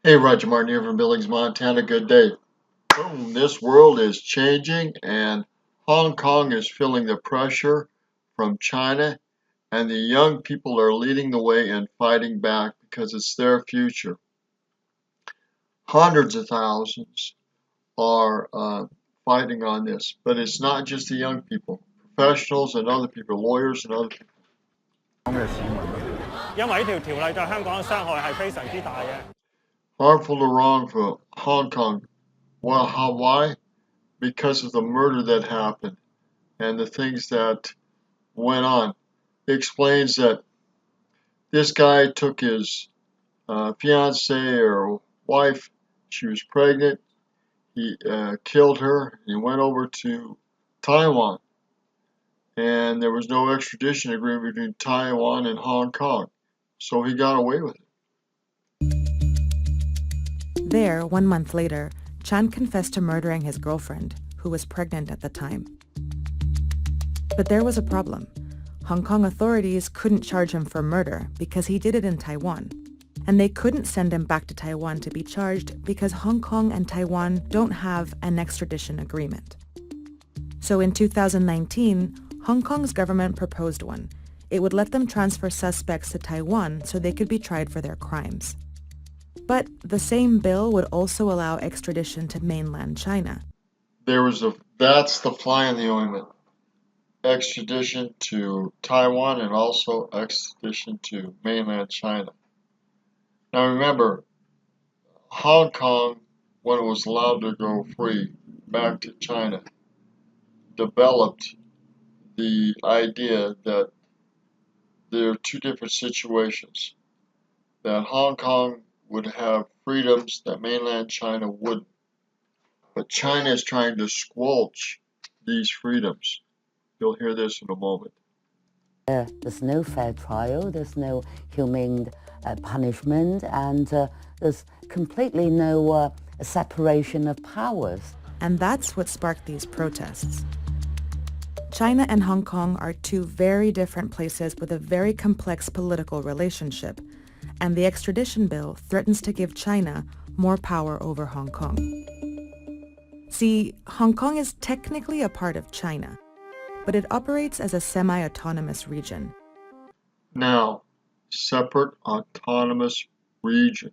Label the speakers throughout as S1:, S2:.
S1: Hey, Roger Martin here from Billings, Montana. Good day. Boom, this world is changing, and Hong Kong is feeling the pressure from China, and the young people are leading the way and fighting back because it's their future. Hundreds of thousands are fighting on this, but it's not just the young people, professionals and other people, lawyers and other people.
S2: 因為呢條條例對香港嘅傷害係非常之大嘅。
S1: Harmful to wrong for Hong Kong. Well, why? Because of the murder that happened and the things that went on. It explains that this guy took his fiancee or wife. She was pregnant. He killed her. He went over to Taiwan, and there was no extradition agreement between Taiwan and Hong Kong, so he got away with it.
S3: There, 1 month later, Chan confessed to murdering his girlfriend, who was pregnant at the time. But there was a problem. Hong Kong authorities couldn't charge him for murder because he did it in Taiwan. And they couldn't send him back to Taiwan to be charged because Hong Kong and Taiwan don't have an extradition agreement. So in 2019, Hong Kong's government proposed one. It would let them transfer suspects to Taiwan so they could be tried for their crimes. But the same bill would also allow extradition to mainland China.
S1: That's the fly in the ointment. Extradition to Taiwan and also extradition to mainland China. Now remember, Hong Kong, when it was allowed to go free back to China, developed the idea that there are two different situations. That Hong Kong would have freedoms that mainland China wouldn't. But China is trying to squelch these freedoms. You'll hear this in a moment.
S4: There's no fair trial, there's no humane punishment, and there's completely no separation of powers.
S3: And that's what sparked these protests. China and Hong Kong are two very different places with a very complex political relationship, and the extradition bill threatens to give China more power over Hong Kong. See, Hong Kong is technically a part of China, but it operates as a semi-autonomous region.
S1: Now, separate autonomous region.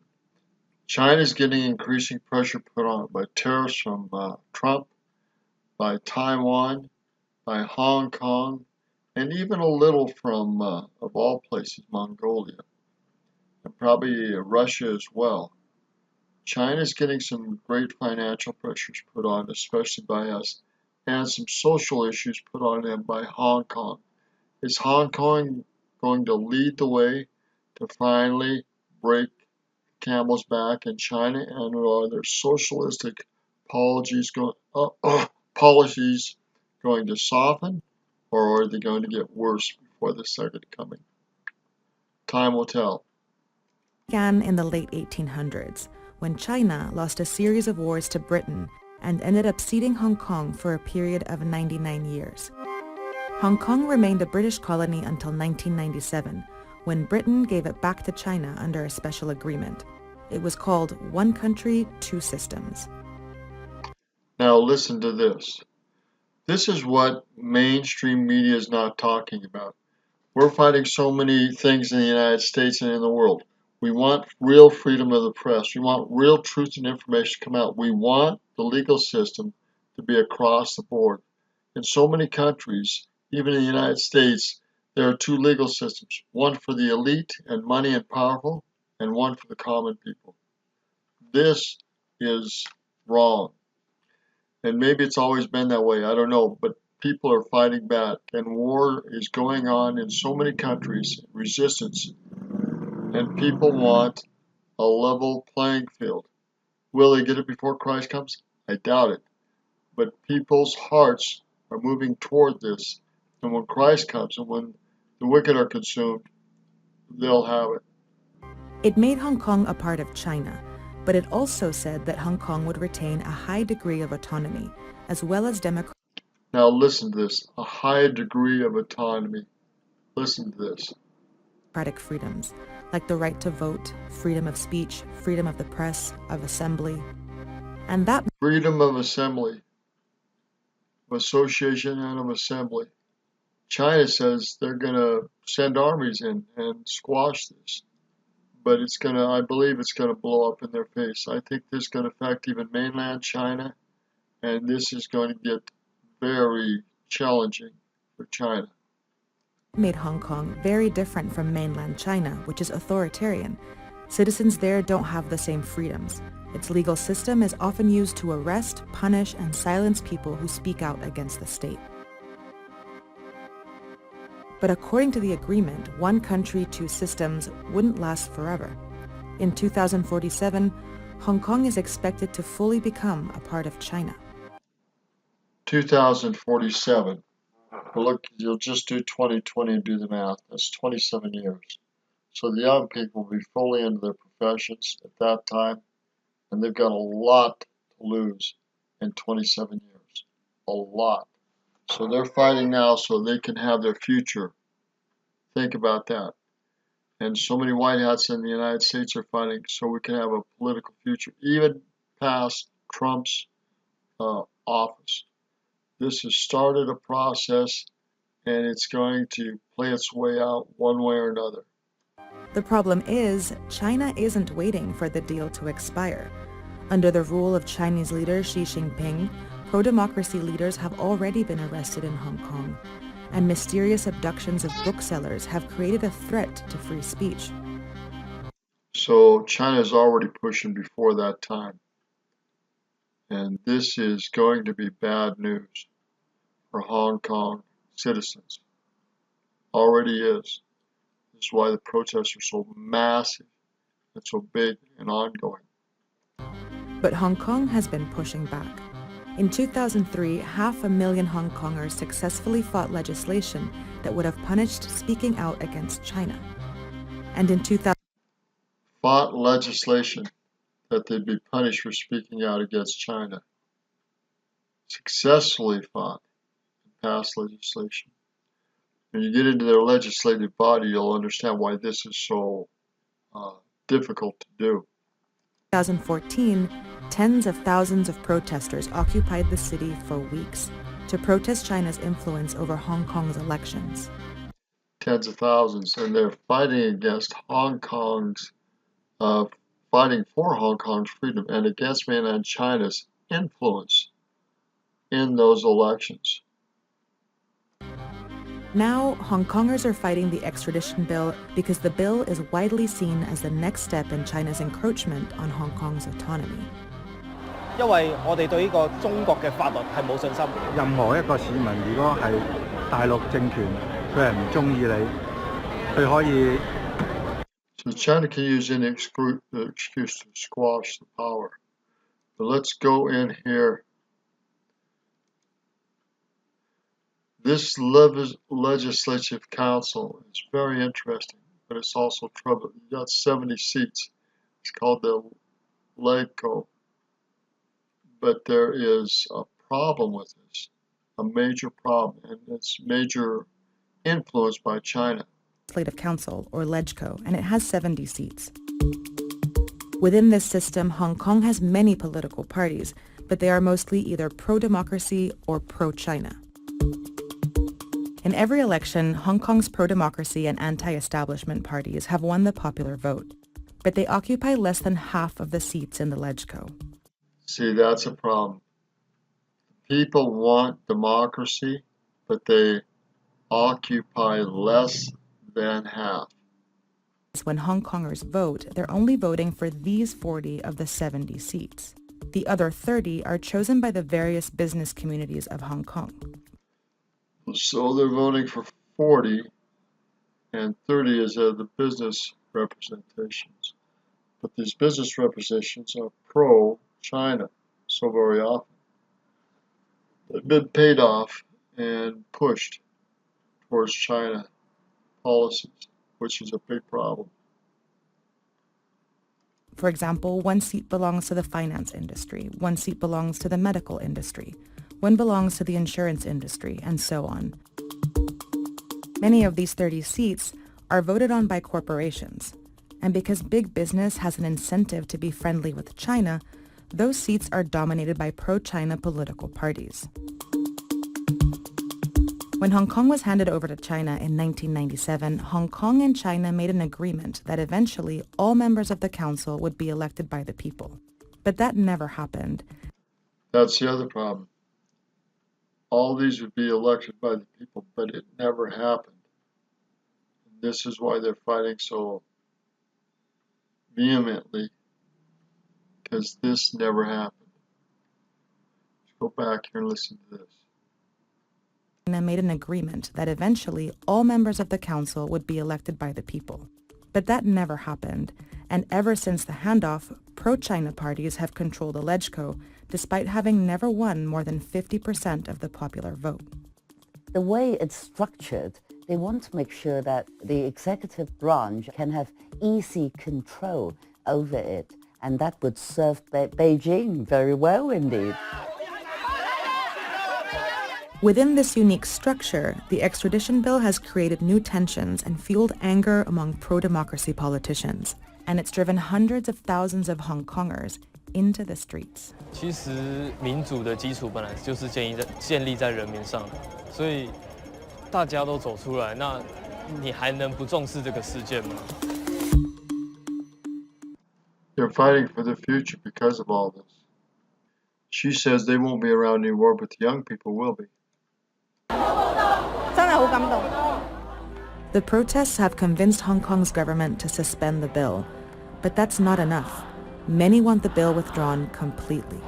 S1: China's getting increasing pressure put on it by tariffs from Trump, by Taiwan, by Hong Kong, and even a little from, of all places, Mongolia, and probably Russia as well. China's getting some great financial pressures put on, especially by us, and some social issues put on them by Hong Kong. Is Hong Kong going to lead the way to finally break camel's back in China, and are there socialistic policies going to soften, or are they going to get worse before the second coming? Time will tell.
S3: Began in the late 1800s, when China lost a series of wars to Britain and ended up ceding Hong Kong for a period of 99 years. Hong Kong remained a British colony until 1997, when Britain gave it back to China under a special agreement. It was called One Country, Two Systems.
S1: Now listen to this. This is what mainstream media is not talking about. We're fighting so many things in the United States and in the world. We want real freedom of the press. We want real truth and information to come out. We want the legal system to be across the board. In so many countries, even in the United States, there are two legal systems, one for the elite and money and powerful, and one for the common people. This is wrong. And maybe it's always been that way, I don't know, but people are fighting back, and war is going on in so many countries, resistance, and people want a level playing field. Will they get it before Christ comes? I doubt it. But people's hearts are moving toward this, and when Christ comes and when the wicked are consumed, they'll have it.
S3: It made Hong Kong a part of China, but it also said that Hong Kong would retain a high degree of autonomy, as well as democratic.
S1: Now listen to this, a high degree of autonomy. Listen to this.
S3: Freedoms, like the right to vote, freedom of speech, freedom of the press, of assembly. And that
S1: Freedom of assembly, of association and of assembly. China says they're going to send armies in and squash this. But I believe it's going to blow up in their face. I think this is going to affect even mainland China, and this is going to get very challenging for China.
S3: made Hong Kong very different from mainland China, which is authoritarian. Citizens there don't have the same freedoms. Its legal system is often used to arrest, punish, and silence people who speak out against the state. But according to the agreement, one country, two systems wouldn't last forever. In 2047, Hong Kong is expected to fully become a part of China.
S1: 2047. Well, look, you'll just do 2020 and do the math. That's 27 years. So the young people will be fully into their professions at that time, and they've got a lot to lose in 27 years. A lot. So they're fighting now so they can have their future. Think about that. And so many white hats in the United States are fighting so we can have a political future, even past Trump's office. This has started a process, and it's going to play its way out one way or another.
S3: The problem is, China isn't waiting for the deal to expire. Under the rule of Chinese leader Xi Jinping, pro-democracy leaders have already been arrested in Hong Kong, and mysterious abductions of booksellers have created a threat to free speech.
S1: So China is already pushing before that time. And this is going to be bad news for Hong Kong citizens. Already is. This is why the protests are so massive and so big and ongoing.
S3: But Hong Kong has been pushing back. In 2003, 500,000 Hong Kongers successfully fought legislation that would have punished speaking out against China. And in 2000,
S1: fought legislation that they'd be punished for speaking out against China. Successfully fought and passed legislation. When you get into their legislative body, you'll understand why this is so difficult to do.
S3: 2014, tens of thousands of protesters occupied the city for weeks to protest China's influence over Hong Kong's elections.
S1: Tens of thousands, and they're fighting against Hong Kong's, fighting for Hong Kong's freedom and against mainland China's influence in those elections.
S3: Now, Hong Kongers are fighting the extradition bill because the bill is widely seen as the next step in China's encroachment on Hong Kong's autonomy.
S2: 因為我哋對呢個中國嘅法律係冇信心。任何一個市民，如果係大陸政權，佢係唔中意你，佢可以。
S1: So China can use any excuse to squash the power. But let's go in here. This legislative council is very interesting, but it's also trouble. You got 70 seats. It's called the LegCo. But there is a problem with this, a major problem, and it's major influence by China.
S3: Legislative Council, or LegCo, and it has 70 seats. Within this system, Hong Kong has many political parties, but they are mostly either pro-democracy or pro-China. In every election, Hong Kong's pro-democracy and anti-establishment parties have won the popular vote, but they occupy less than half of the seats in the LegCo.
S1: See, that's a problem. People want democracy, but they occupy less than half.
S3: When Hong Kongers vote, they're only voting for these 40 of the 70 seats. The other 30 are chosen by the various business communities of Hong Kong.
S1: So they're voting for 40, and 30 is the business representations. But these business representations are pro-China so very often. They've been paid off and pushed towards China policies, which is a big problem.
S3: For example, one seat belongs to the finance industry, one seat belongs to the medical industry, one belongs to the insurance industry, and so on. Many of these 30 seats are voted on by corporations. And because big business has an incentive to be friendly with China, those seats are dominated by pro-China political parties. When Hong Kong was handed over to China in 1997, Hong Kong and China made an agreement that eventually all members of the council would be elected by the people. But that never happened.
S1: That's the other problem. All these would be elected by the people, but it never happened. And this is why they're fighting so vehemently, because this never happened. Let's go back here and listen to this.
S3: China made an agreement that eventually all members of the council would be elected by the people. But that never happened, and ever since the handoff, pro-China parties have controlled the LegCo, despite having never won more than 50% of the popular vote.
S4: The way it's structured, they want to make sure that the executive branch can have easy control over it, and that would serve Beijing very well indeed.
S3: Within this unique structure, the extradition bill has created new tensions and fueled anger among pro-democracy politicians, and it's driven hundreds of thousands of Hong Kongers into the streets.
S5: 其实民主的基础本来就是建立在人民上，所以大家都走出来，那你还能不重视这个事件吗？
S1: They're fighting for the future because of all this. She says they won't be around anymore, but the young people will be.
S3: The protests have convinced Hong Kong's government to suspend the bill, but that's not enough. Many want the bill withdrawn completely.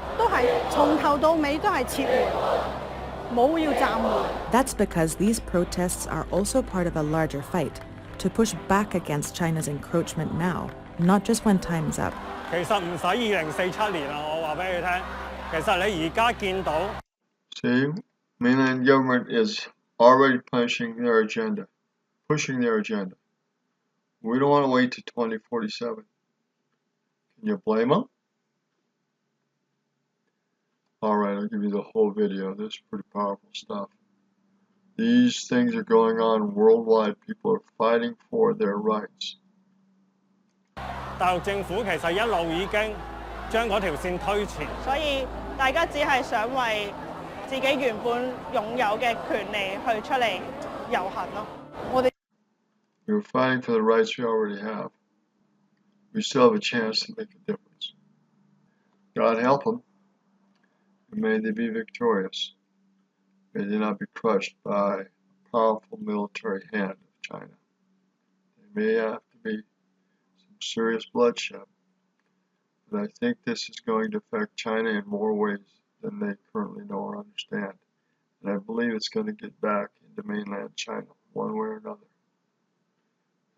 S3: That's because these protests are also part of a larger fight to push back against China's encroachment now, not just when time's up.
S2: 其實唔使2047年啦，我話俾你聽。其實你而家見到。
S1: See, mainland government is already pushing their agenda. We don't want to wait to 2047. Can you blame them? Alright, I'll give you the whole video. This is pretty powerful stuff. These things are going on worldwide. People are fighting for their rights.
S2: 大陸政府其實一路已經將嗰條線推前，
S6: 所以大家只係想為自己原本擁有嘅權利去出嚟遊行咯。
S1: We're fighting for the rights we already have. We still have a chance to make a difference. God help them, and may they be victorious. May they not be crushed by a powerful military hand of China. There may have to be some serious bloodshed, but I think this is going to affect China in more ways than they currently know or understand. And I believe it's going to get back into mainland China, one way or another.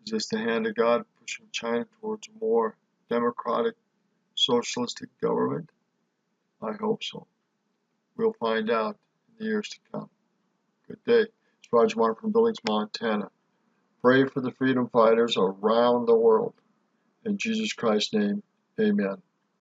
S1: Is this the hand of God pushing China towards a more democratic, socialistic government? I hope so. We'll find out in the years to come. Good day. It's Roger Martin from Billings, Montana. Pray for the freedom fighters around the world. In Jesus Christ's name, amen.